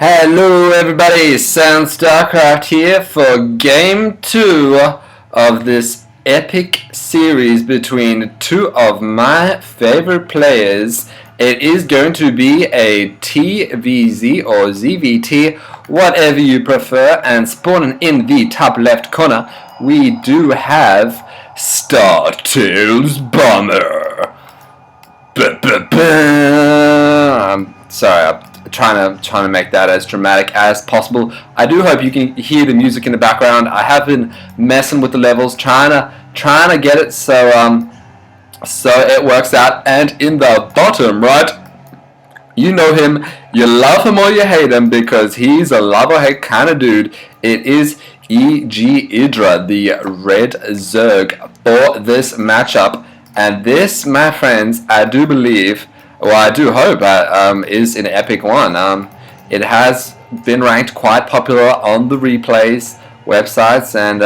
Hello everybody, StarCraft here for game 2 of this epic series between two of my favorite players. It is going to be a TvZ or ZVT, whatever you prefer, and spawning in the top left corner we do have StarCraft. Sorry, I'm trying to make that as dramatic as possible. I do hope you can hear the music in the background. I have been messing with the levels, trying to get it so it works out. And in the bottom right, you know him, you love him or you hate him because he's a love or hate kind of dude. It is EGIdra, the red Zerg, for this matchup. And this, my friends, I do believe, well, I do hope, is an epic one. It has been ranked quite popular on the replays websites, and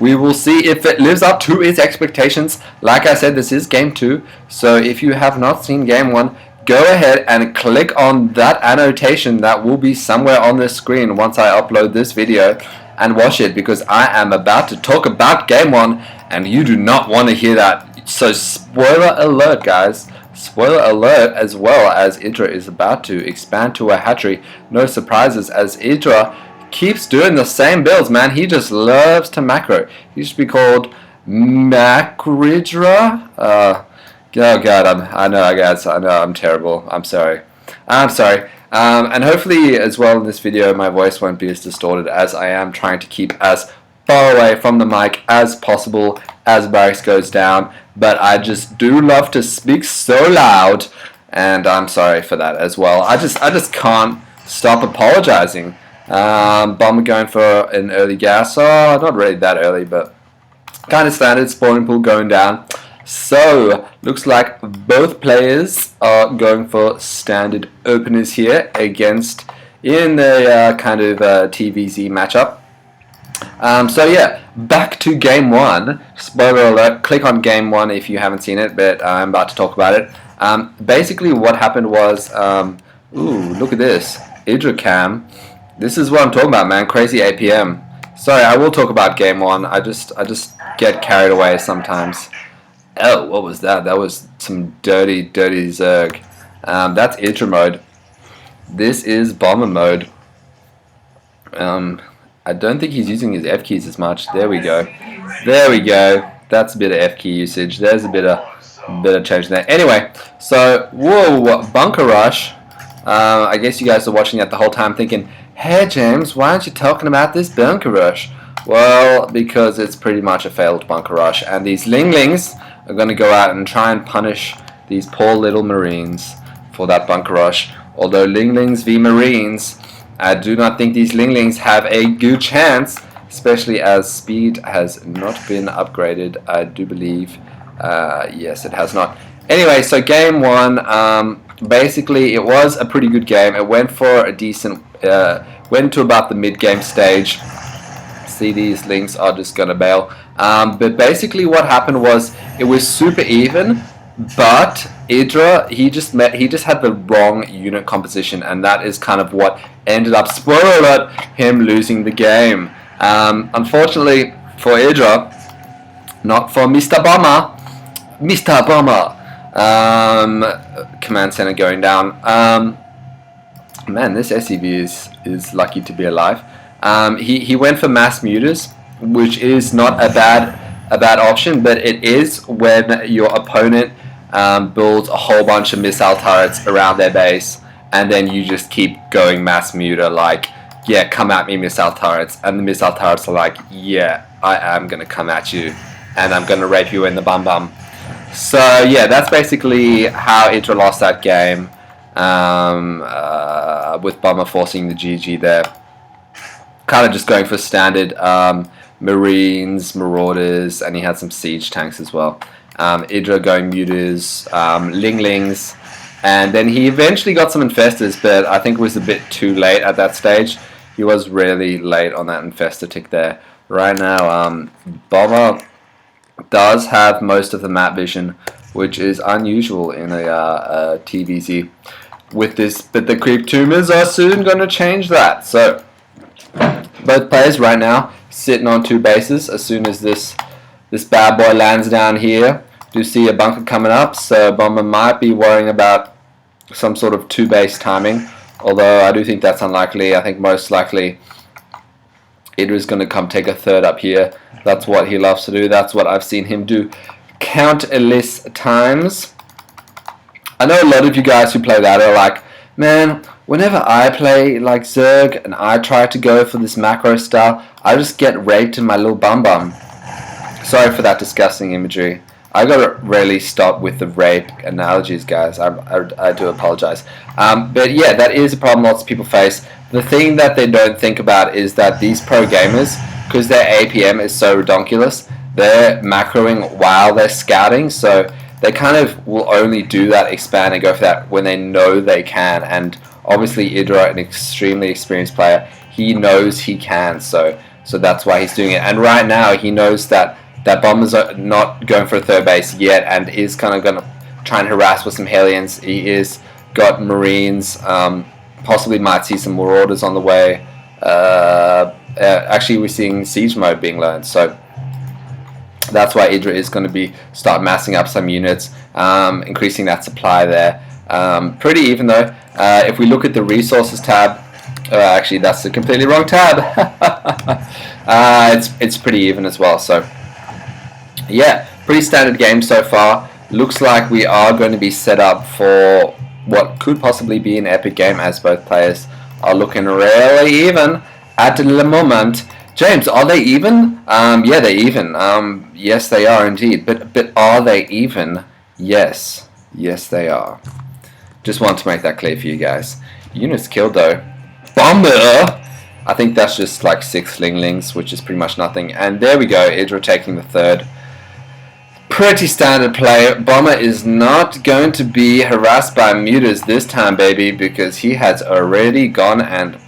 we will see if it lives up to its expectations. Like I said, this is game 2, so if you have not seen game 1, go ahead and click on that annotation that will be somewhere on the screen once I upload this video and watch it, because I am about to talk about game 1 and you do not want to hear that. So spoiler alert, guys. Spoiler alert, as well as EGIdra is about to expand to a hatchery. No surprises, as EGIdra keeps doing the same builds, man. He just loves to macro. He should be called MacRidra. Oh god, I know guys, I know I'm terrible. I'm sorry. And hopefully as well in this video my voice won't be as distorted, as I am trying to keep as far away from the mic as possible as barracks goes down, but I just do love to speak so loud, and I'm sorry for that as well. I just can't stop apologizing. Bomber going for an early gas. Oh, not really that early, but kind of standard. Spawning pool going down. So looks like both players are going for standard openers here against in a kind of TvZ matchup. So yeah, back to game 1. Spoiler alert, click on game 1 if you haven't seen it, but I'm about to talk about it. Basically what happened was, ooh, look at this, EGIdra cam. This is what I'm talking about, man, crazy APM. Sorry, I will talk about game 1, I just get carried away sometimes. Oh, what was that? That was some dirty Zerg. That's EGIdra mode. This is bomber mode. I don't think he's using his F keys as much. There we go. There we go. That's a bit of F key usage. There's a bit of change there. Anyway, so whoa, bunker rush. I guess you guys are watching that the whole time thinking, hey James, why aren't you talking about this bunker rush? Well, because it's pretty much a failed bunker rush, and these linglings are going to go out and try and punish these poor little marines for that bunker rush. Although linglings v marines, I do not think these linglings have a good chance, especially as speed has not been upgraded, I do believe. Yes, it has not. Anyway, so game 1, basically it was a pretty good game. It went for a decent, went to about the mid-game stage. See, these links are just gonna bail. But basically what happened was, it was super even, but EGIdra, he just had the wrong unit composition, and that is kind of what ended up, spoiler alert, him losing the game. Unfortunately for EGIdra, not for STBomber. Command center going down. Man, this SEV is lucky to be alive. He went for mass muters, which is not a bad option, but it is when your opponent builds a whole bunch of missile turrets around their base, and then you just keep going mass muter, like, yeah, come at me missile turrets, and the missile turrets are like, yeah, I am gonna come at you, and I'm gonna rape you in the bum bum. So yeah, that's basically how EGIdra lost that game, with Bomber forcing the GG there. Kind of just going for standard Marines, Marauders, and he had some siege tanks as well. EGIdra going muters, linglings, and then he eventually got some infestors, but I think it was a bit too late at that stage. He was really late on that infestor tick there. Right now, Bomber does have most of the map vision, which is unusual in a TvZ. with this, but the creep tumors are soon going to change that. So both players right now sitting on 2 bases. As soon as this bad boy lands down here, do see a bunker coming up, so Bomber might be worrying about some sort of 2-base timing, although I do think that's unlikely. I think most likely EGIdra is going to come take a 3rd up here. That's what he loves to do. That's what I've seen him do countless times. I know a lot of you guys who play that are like, man, whenever I play like Zerg and I try to go for this macro style, I just get raped in my little bum bum. Sorry for that disgusting imagery. I gotta really stop with the rape analogies, guys. I do apologize. But yeah, that is a problem lots of people face. The thing that they don't think about is that these pro gamers, because their APM is so redonkulous, they're macroing while they're scouting, so they kind of will only do that, expand and go for that when they know they can. And obviously EGIdra, an extremely experienced player, he knows he can, so that's why he's doing it. And right now he knows that Bomber's not going for a 3rd base yet, and is kind of going to try and harass with some Hellions. He is got Marines, possibly might see some Marauders on the way. Actually, we're seeing Siege mode being learned, so that's why EGIdra is going to start massing up some units, increasing that supply there. Pretty even though. If we look at the resources tab, actually that's the completely wrong tab. It's pretty even as well. So yeah, pretty standard game so far. Looks like we are going to be set up for what could possibly be an epic game, as both players are looking really even at the moment. James, are they even? Yeah, they're even. Yes, they are indeed. But are they even? Yes. Yes, they are. Just want to make that clear for you guys. Units killed though. Bomber! I think that's just like 6 Linglings, which is pretty much nothing. And there we go, EGIdra taking the 3rd. Pretty standard play. Bomber is not going to be harassed by mutas this time, baby, because he has already gone and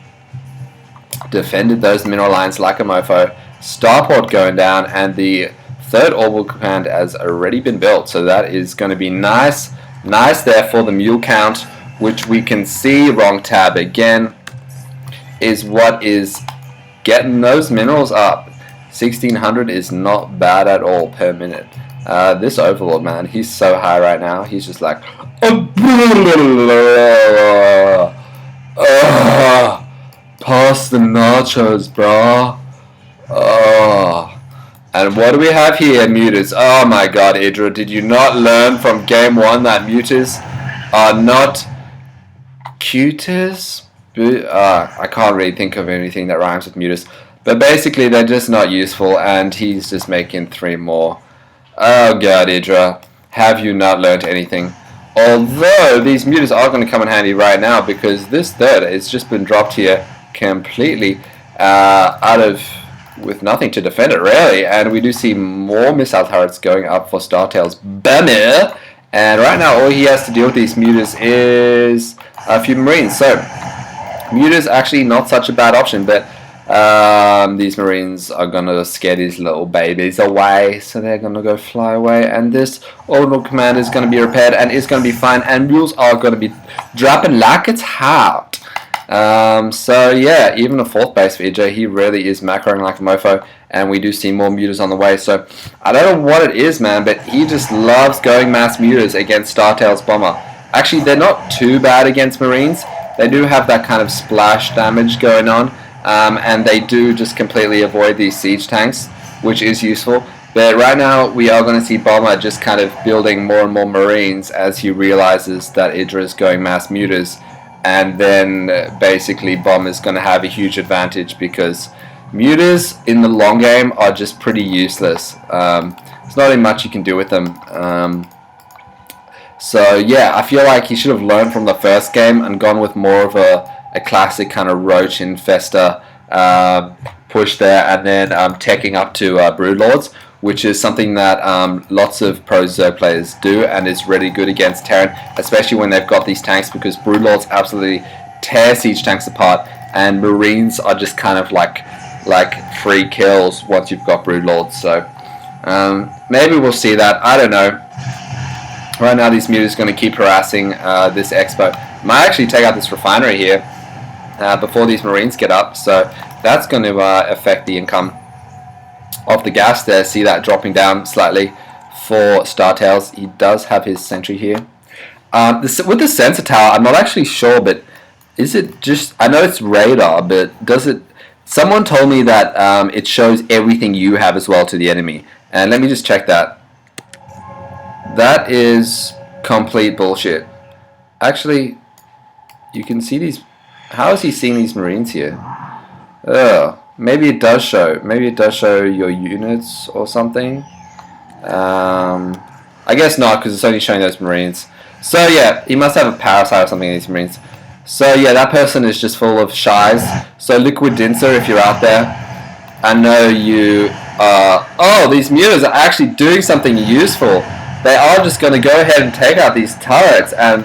defended those mineral lines like a mofo. Starport going down, and the 3rd orbital command has already been built, so that is going to be nice there for the mule count, which we can see, wrong tab again, is what is getting those minerals up. 1600 is not bad at all per minute. This Overlord, man, he's so high right now. He's just like, pass the nachos, bro. And what do we have here, mutas? Oh my god, EGIdra, did you not learn from game 1 that mutas are not cuters? I can't really think of anything that rhymes with mutas. But basically, they're just not useful, and he's just making 3 more. Oh god, EGIdra, have you not learned anything? Although, these mutas are going to come in handy right now, because this 3rd has just been dropped here completely with nothing to defend it, really. And we do see more missile turrets going up for StarTale's Bomber. And right now, all he has to deal with these mutas is a few Marines. So, mutas actually not such a bad option, but these Marines are going to scare these little babies away, so they're going to go fly away, and this orbital command is going to be repaired and is going to be fine, and mules are going to be dropping like it's hot. So yeah, even a 4th base for EJ, he really is macroing like a mofo, and we do see more mutas on the way. So I don't know what it is, man, but he just loves going mass mutas against StarTale's Bomber. Actually, they're not too bad against Marines. They do have that kind of splash damage going on, and they do just completely avoid these siege tanks, which is useful. But right now, we are going to see Bomber just kind of building more and more Marines as he realizes that EGIdra is going mass mutas. And then basically Bomber's going to have a huge advantage, because mutas in the long game are just pretty useless. There's not really much you can do with them. So yeah, I feel like he should have learned from the first game and gone with more of a classic kind of roach infester push there, and then teching up to Broodlords, which is something that lots of pro Zerg players do, and is really good against Terran, especially when they've got these tanks, because Broodlords absolutely tear siege tanks apart, and Marines are just kind of like free kills once you've got Broodlords. So maybe we'll see that. I don't know. Right now, these mutas are going to keep harassing this Expo. Might actually take out this refinery here before these Marines get up. So that's going to affect the income of the gas there. See that dropping down slightly for StarTales. He does have his sentry here. With the sensor tower, I'm not actually sure, but is it just... I know it's radar, but does it... Someone told me that it shows everything you have as well to the enemy. And let me just check that. That is complete bullshit. Actually, you can see these... How is he seeing these Marines here? Maybe it does show. Maybe it does show your units or something. I guess not, because it's only showing those Marines. So yeah, he must have a parasite or something in these Marines. So yeah, that person is just full of shies. So Liquid Dinser, if you're out there, I know you are... Oh, these mutas are actually doing something useful. They are just going to go ahead and take out these turrets, and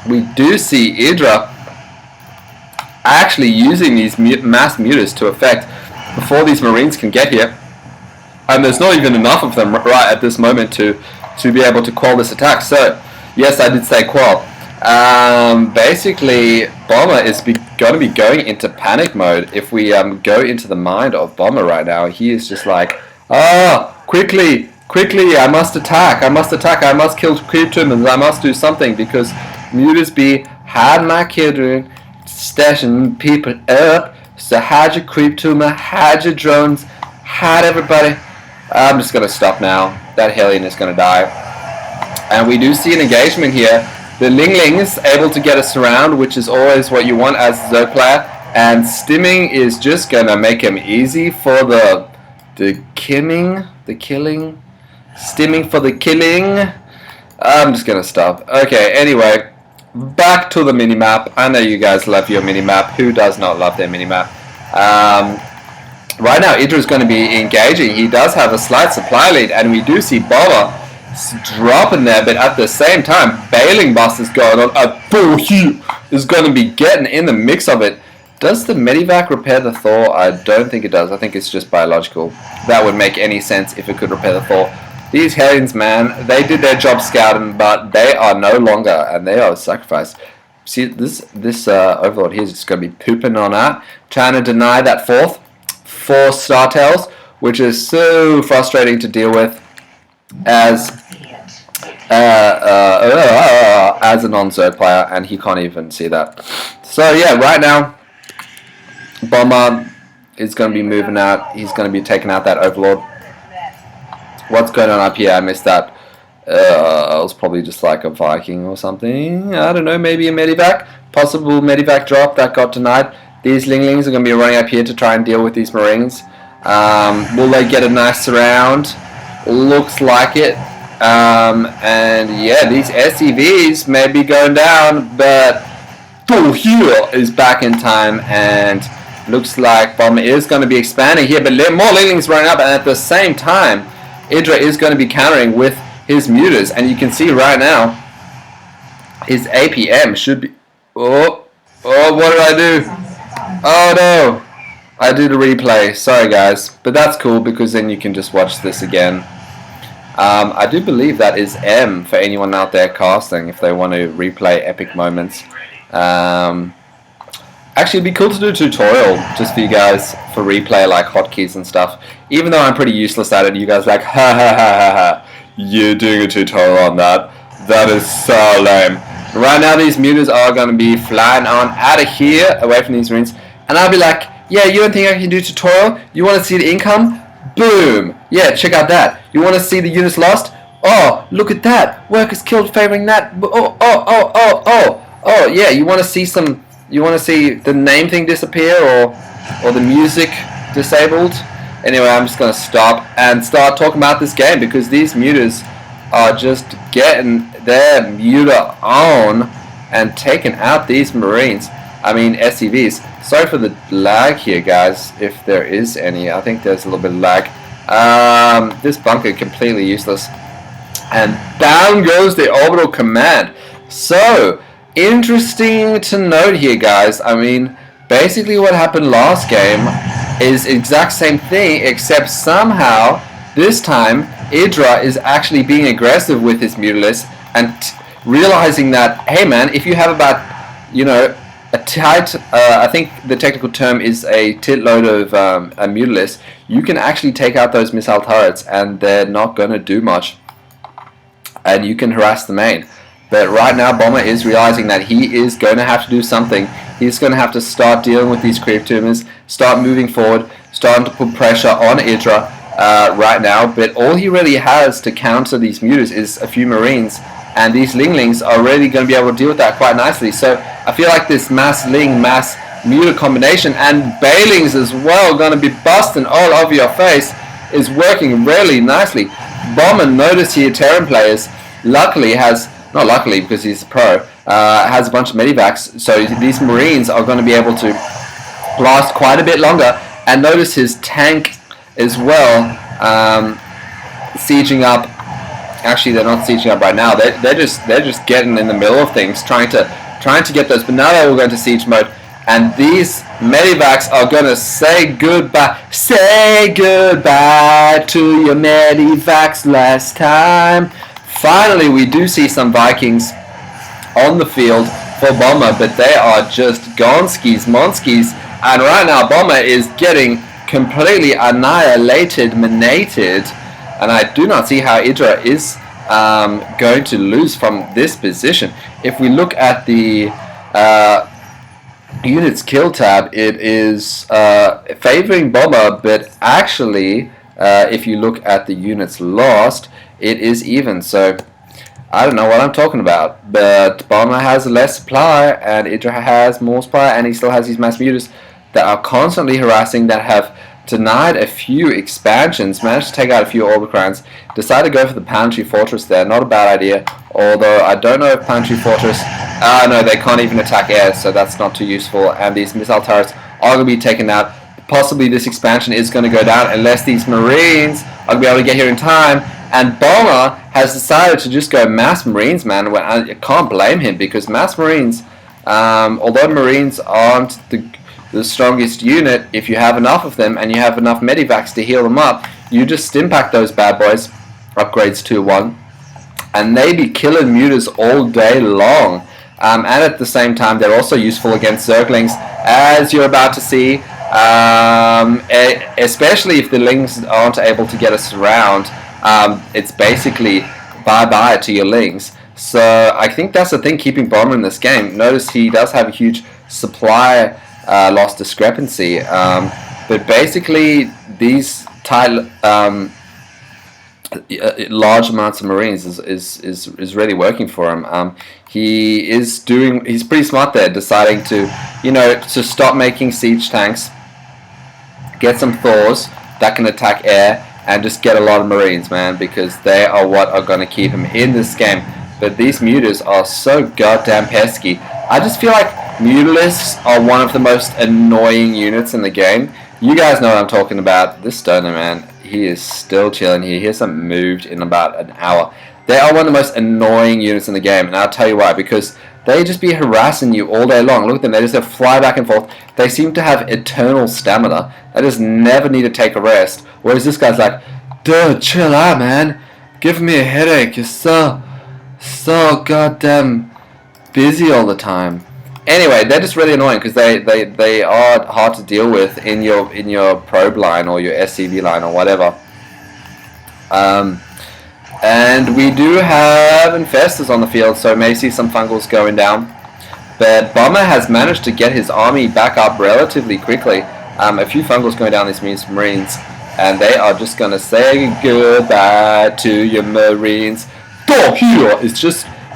we do see EGIdra actually using these mass mutas to effect before these Marines can get here. And there's not even enough of them right at this moment to be able to quell this attack. So yes, I did say quell. Basically, Bomber is going to be going into panic mode. If we go into the mind of Bomber right now, he is just like, quickly, I must attack, I must kill creep tumors, I must do something, because mutas be had my children, stashing people up, so had your creep tumor, had your drones, had everybody. I'm just going to stop now. That Hellion is going to die. And we do see an engagement here. The Ling Ling is able to get us around, which is always what you want as a Zerg player. And stimming is just going to make him easy for the killing. Stimming for the killing. I'm just going to stop. Okay, anyway. Back to the minimap. I know you guys love your minimap. Who does not love their minimap? Right now, EGIdra is going to be engaging. He does have a slight supply lead, and we do see Bomber dropping there, but at the same time, Bailing Bust is going on. A full heal is going to be getting in the mix of it. Does the Medivac repair the Thor? I don't think it does. I think it's just biological. That would make any sense if it could repair the Thor. These Hellions, man, they did their job scouting, but they are no longer, and they are sacrificed. See, this Overlord here is just going to be pooping on that, trying to deny that fourth for StarTales, which is so frustrating to deal with as a non-Zerg player, and he can't even see that. So yeah, right now, Bomber is going to be moving out. He's going to be taking out that Overlord. What's going on up here? I missed that. It was probably just like a Viking or something. I don't know, maybe a Medivac. Possible Medivac drop that got denied. These Linglings are going to be running up here to try and deal with these Marines. Will they get a nice surround? Looks like it. And yeah, these SCVs may be going down, but full heal is back in time, and looks like Bomber is going to be expanding here, but more Linglings running up, and at the same time, EGIdra is going to be countering with his mutas, and you can see right now his APM should be... Oh, what did I do? Oh no, I did a replay. Sorry guys, but that's cool because then you can just watch this again. I do believe that is M for anyone out there casting if they want to replay epic moments. Actually, it'd be cool to do a tutorial just for you guys for replay, like hotkeys and stuff. Even though I'm pretty useless at it, you guys are like, ha ha ha ha ha, you're doing a tutorial on that? That is so lame. Right now, these mutas are going to be flying on out of here, away from these Marines. And I'll be like, yeah, you don't think I can do a tutorial? You want to see the income? Boom! Yeah, check out that. You want to see the units lost? Oh, look at that. Workers killed favoring that. Oh, yeah, you want to see some... You want to see the name thing disappear or the music disabled? Anyway, I'm just going to stop and start talking about this game because these mutas are just getting their muta on and taking out these Marines. I mean, SCVs. Sorry for the lag here, guys, if there is any. I think there's a little bit of lag. This bunker completely useless. And down goes the orbital command. So... interesting to note here, guys. I mean, basically what happened last game is exact same thing, except somehow this time EGIdra is actually being aggressive with his Mutalisk and realizing that, hey man, if you have about, you know, a tight, I think the technical term is a titload of a Mutalisk, you can actually take out those missile turrets and they're not going to do much. And you can harass the main. But right now, Bomber is realizing that he is going to have to do something. He's going to have to start dealing with these creep tumors, start moving forward, starting to put pressure on EGIdra right now. But all he really has to counter these Mutas is a few Marines. And these Linglings are really going to be able to deal with that quite nicely. So I feel like this mass Ling, mass Muta combination, and Bailings as well, going to be busting all over your face, is working really nicely. Bomber, notice here, Terran players, luckily has, not luckily because he's a pro, has a bunch of medivacs, so these Marines are going to be able to last quite a bit longer. And notice his tank as well, sieging up. Actually, they're not sieging up right now. They're just getting in the middle of things, trying to get those. But now that we're going to siege mode, and these medivacs are going to say goodbye. Say goodbye to your medivacs last time. Finally, we do see some Vikings on the field for Bomber, but they are just gonskis, monskis. And right now, Bomber is getting completely annihilated, manated. And I do not see how EGIdra is going to lose from this position. If we look at the units kill tab, it is favoring Bomber, but actually, if you look at the units lost, it is even. So I don't know what I'm talking about, but Bomber has less supply and EGIdra has more supply, and he still has these mass mutas that are constantly harassing, that have denied a few expansions, managed to take out a few Orbicrans, decided to go for the Planetary Fortress there. Not a bad idea, although I don't know if Planetary Fortress, no, they can't even attack air, so that's not too useful, and these missile turrets are going to be taken out. Possibly this expansion is going to go down unless these Marines are going to be able to get here in time, and Bomber has decided to just go mass Marines, man. I can't blame him, because mass Marines, although Marines aren't the strongest unit, if you have enough of them and you have enough medivacs to heal them up, you just stimpack those bad boys, upgrades 2-1, and they be killing mutas all day long. And at the same time, they're also useful against Zerglings, as you're about to see, especially if the Lings aren't able to get us around. It's basically bye-bye to your Lings. So I think that's the thing keeping Bomber in this game. Notice he does have a huge supply loss discrepancy, but basically these large amounts of Marines is really working for him. He's pretty smart there, deciding to, you know, to stop making siege tanks, get some Thors that can attack air, and just get a lot of Marines, man, because they are what are going to keep him in this game. But these mutas are so goddamn pesky. I just feel like Mutalisks are one of the most annoying units in the game. You guys know what I'm talking about. This Stoner, man, he is still chilling here. He hasn't moved in about an hour. They are one of the most annoying units in the game, and I'll tell you why. Because they just be harassing you all day long. Look at them. They just have fly back and forth. They seem to have eternal stamina. They just never need to take a rest. Whereas this guy's like, dude, chill out, man. Give me a headache. You're so goddamn busy all the time. Anyway, they're just really annoying because they are hard to deal with in your probe line or your SCV line or whatever. And we do have Infestors on the field, so may see some Fungals going down. But Bomber has managed to get his army back up relatively quickly. A few Fungals going down these Marines, and they are just going to say goodbye to your Marines.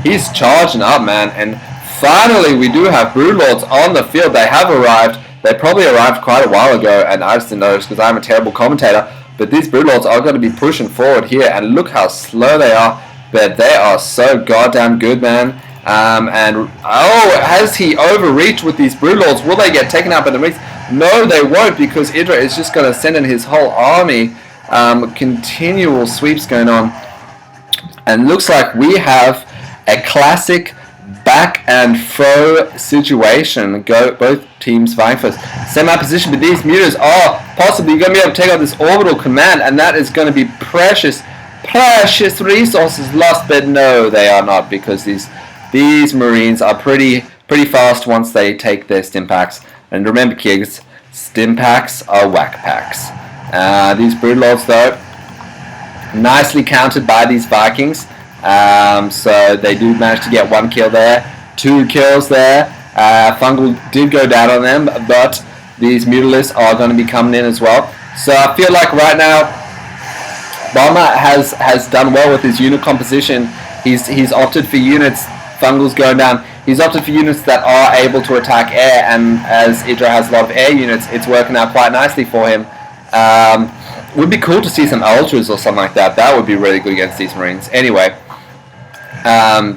He's charging up, man, and finally we do have Broodlords on the field. They have arrived. They probably arrived quite a while ago, and I just didn't notice because I'm a terrible commentator. But these Broodlords are going to be pushing forward here, and look how slow they are. But they are so goddamn good, man. And oh, has he overreached with these Broodlords? Will they get taken out by the Marines? No, they won't, because EGIdra is just going to send in his whole army. Continual sweeps going on. And looks like we have a classic back and fro situation. Both teams vying for semi position, but these mutas are possibly going to be able to take out this orbital command, and that is going to be precious precious resources lost, but no, they are not, because these Marines are pretty fast once they take their stim packs. And remember, kids, stim packs are whack packs. These Broodlords, though, nicely countered by these Vikings. So they do manage to get 1 kill there, 2 kills there. Fungal did go down on them, but these Mutalisks are going to be coming in as well. So I feel like right now Bomber has done well with his unit composition. He's opted for units. Fungal's going down. He's opted for units that are able to attack air, and as EGIdra has a lot of air units, it's working out quite nicely for him. Would be cool to see some Ultras or something like that. That would be really good against these Marines. Anyway,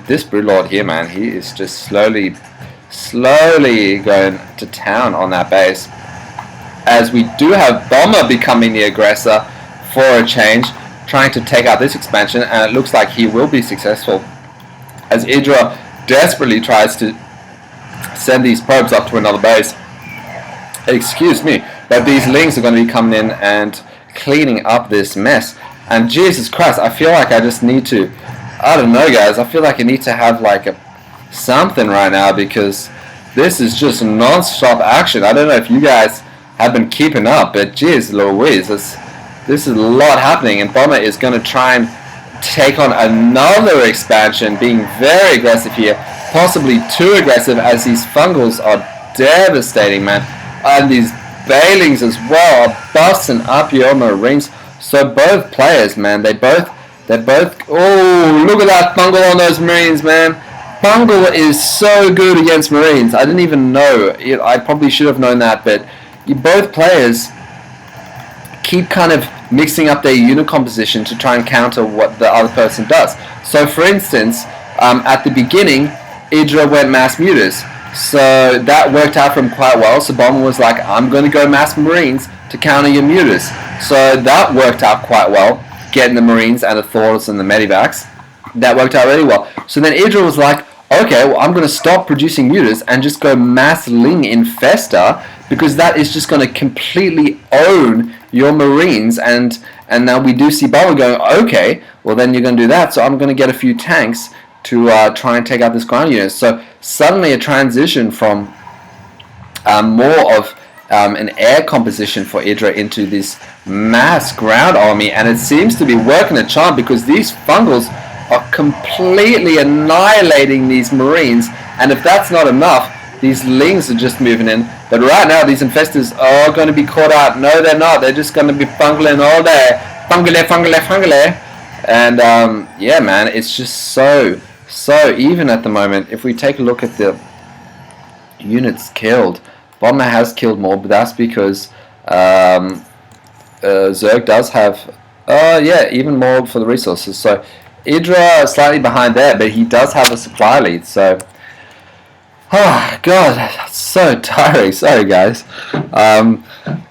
this Broodlord here, man, he is just slowly going to town on that base. As we do have Bomber becoming the aggressor for a change, trying to take out this expansion, and it looks like he will be successful. As EGIdra desperately tries to send these probes up to another base. Excuse me, but these Lings are going to be coming in and cleaning up this mess. And Jesus Christ, I feel like I just need to, I don't know guys, I feel like I need to have like something right now, because this is just non-stop action. I don't know if you guys have been keeping up, but jeez Louise, this is a lot happening, and Bomber is going to try and take on another expansion, being very aggressive here, possibly too aggressive, as these Fungals are devastating, man. And these Bailings as well are busting up your Marines. So both players, man, they're both, oh, look at that Fungal on those Marines, man. Fungal is so good against Marines. I didn't even know. I probably should have known that, but both players keep kind of mixing up their unit composition to try and counter what the other person does. So for instance, at the beginning, EGIdra went mass Mutas. So that worked out for him quite well. So Bomber was like, I'm going to go mass Marines to counter your Mutas. So that worked out quite well, getting the Marines and the Thors and the Medivacs. That worked out really well. So then EGIdra was like, okay, well, I'm going to stop producing Mutas and just go mass Ling Infesta, because that is just going to completely own your Marines. And now we do see Bomber going, okay, well then you're going to do that, so I'm going to get a few tanks to try and take out this ground unit. So suddenly a transition from more of an air composition for EGIdra into this mass ground army, and it seems to be working a charm, because these Fungals are completely annihilating these Marines, and if that's not enough, these Lings are just moving in. But right now these Infestors are going to be caught out. No, they're not. They're just going to be Fungaling all day. Fungale. And yeah, man, it's just so even at the moment. If we take a look at the units killed, Bomber has killed more, but that's because Zerg does have yeah, even more for the resources. So EGIdra slightly behind there, but he does have a supply lead. So oh god, that's so tiring. Sorry guys,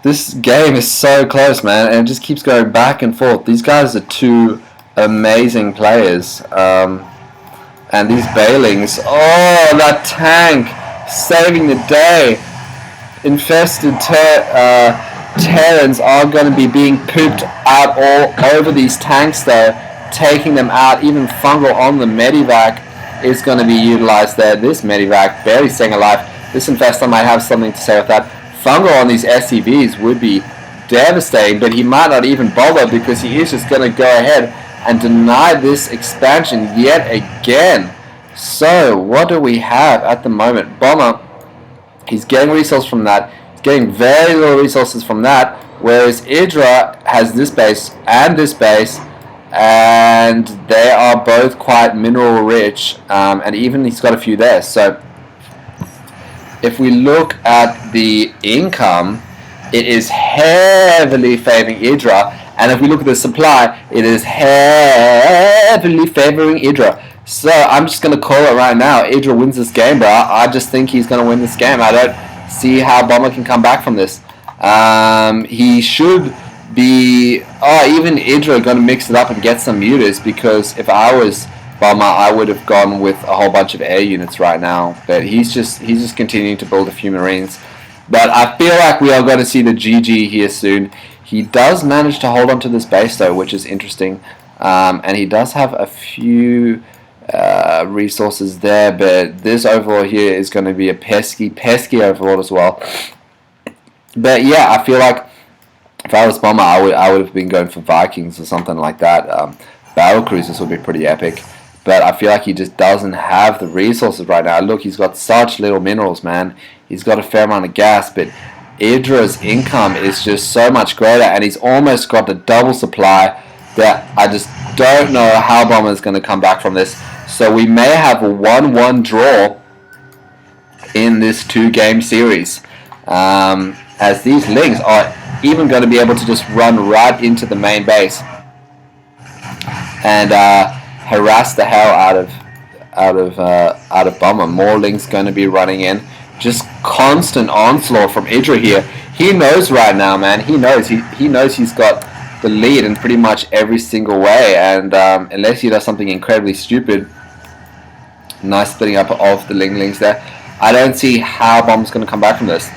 this game is so close, man, and it just keeps going back and forth. These guys are two amazing players, and these Bailings, oh, that tank saving the day. Infested Terrans are going to be being pooped out all over these tanks though, taking them out. Even Fungal on the Medivac is going to be utilized there. This Medivac barely staying alive. This Infestor might have something to say with that. Fungal on these SCVs would be devastating, but he might not even bother, because he is just going to go ahead and deny this expansion yet again. So what do we have at the moment? Bomber, he's getting resources from that. He's getting very little resources from that, whereas EGIdra has this base and this base, and they are both quite mineral rich, and even he's got a few there. So if we look at the income, it is heavily favoring EGIdra, and if we look at the supply, it is heavily favoring EGIdra. So I'm just going to call it right now. EGIdra wins this game, bro. I just think he's going to win this game. I don't see how Bomber can come back from this. He should be, even EGIdra going to mix it up and get some mutas, because if I was Bomber, I would have gone with a whole bunch of air units right now. But he's just continuing to build a few Marines. But I feel like we are going to see the GG here soon. He does manage to hold on to this base though, which is interesting. and he does have a few resources there, but this overlord here is going to be a pesky overlord as well. But yeah, I feel like if I was Bomber, I would have been going for Vikings or something like that. Battle cruisers would be pretty epic, but I feel like he just doesn't have the resources right now. Look, he's got such little minerals, man. He's got a fair amount of gas, but EGIdra's income is just so much greater, and he's almost got the double supply that I just don't know how Bomber is going to come back from this. So we may have a 1-1 draw in this 2-game series, as these Lings are even going to be able to just run right into the main base and harass the hell out of Bomber. More Lings going to be running in. Just constant onslaught from EGIdra here. He knows right now, man. He knows he's got the lead in pretty much every single way, and unless he does something incredibly stupid. Nice splitting up of the Lings there. I don't see how Bomber's going to come back from this.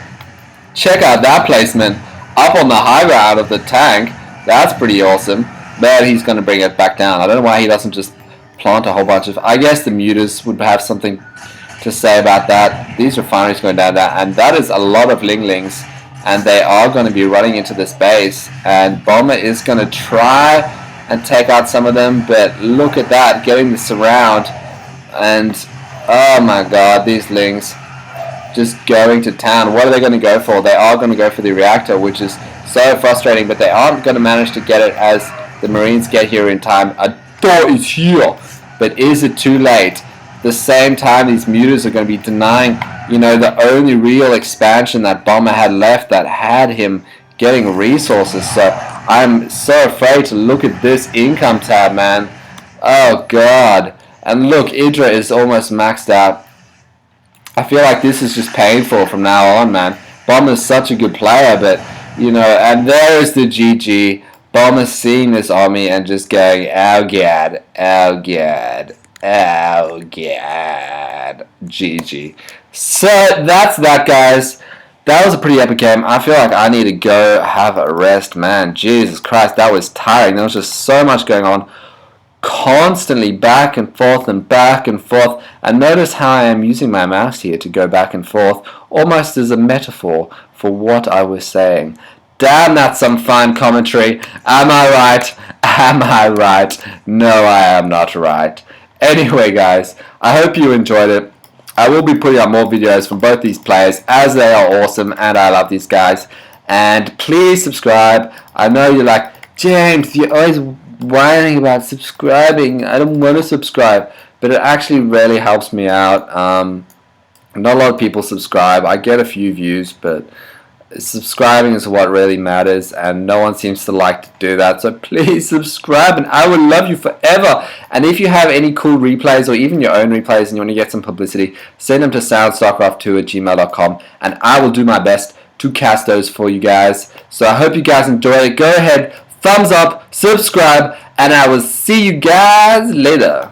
Check out that placement up on the high ground of the tank. That's pretty awesome. But he's going to bring it back down. I don't know why he doesn't just plant a whole bunch of... I guess the mutas would have something to say about that. These refineries going down there, and that is a lot of Lings, and they are going to be running into this base, and Bomber is going to try and take out some of them, but look at that, getting the surround, and oh my god, these Lings just going to town. What are they going to go for? They are going to go for the reactor, which is so frustrating, but they aren't going to manage to get it as the Marines get here in time. A door is here, but is it too late? The same time, these mutas are going to be denying, you know, the only real expansion that Bomber had left that had him getting resources. So I'm so afraid to look at this income tab, man. Oh god. And look, EGIdra is almost maxed out. I feel like this is just painful from now on, man. Bomber's such a good player, but, you know, and there's the GG. Bomber seeing this army and just going, oh god, oh god. Oh god, GG. So that's that, guys. That was a pretty epic game. I feel like I need to go have a rest, man. Jesus Christ, that was tiring. There was just so much going on, constantly back and forth and back and forth. And notice how I am using my mouse here to go back and forth, almost as a metaphor for what I was saying. Damn, that's some fine commentary. Am I right? Am I right? No, I am not right. Anyway, guys, I hope you enjoyed it. I will be putting out more videos from both these players, as they are awesome and I love these guys. And please subscribe. I know you're like, James, you're always whining about subscribing. I don't want to subscribe, but it actually really helps me out. Not a lot of people subscribe. I get a few views, but subscribing is what really matters, and no one seems to like to do that. So please subscribe, and I will love you forever. And if you have any cool replays or even your own replays and you want to get some publicity, send them to soundstarcraft2@gmail.com, and I will do my best to cast those for you guys. So I hope you guys enjoy it. Go ahead, thumbs up, subscribe, and I will see you guys later.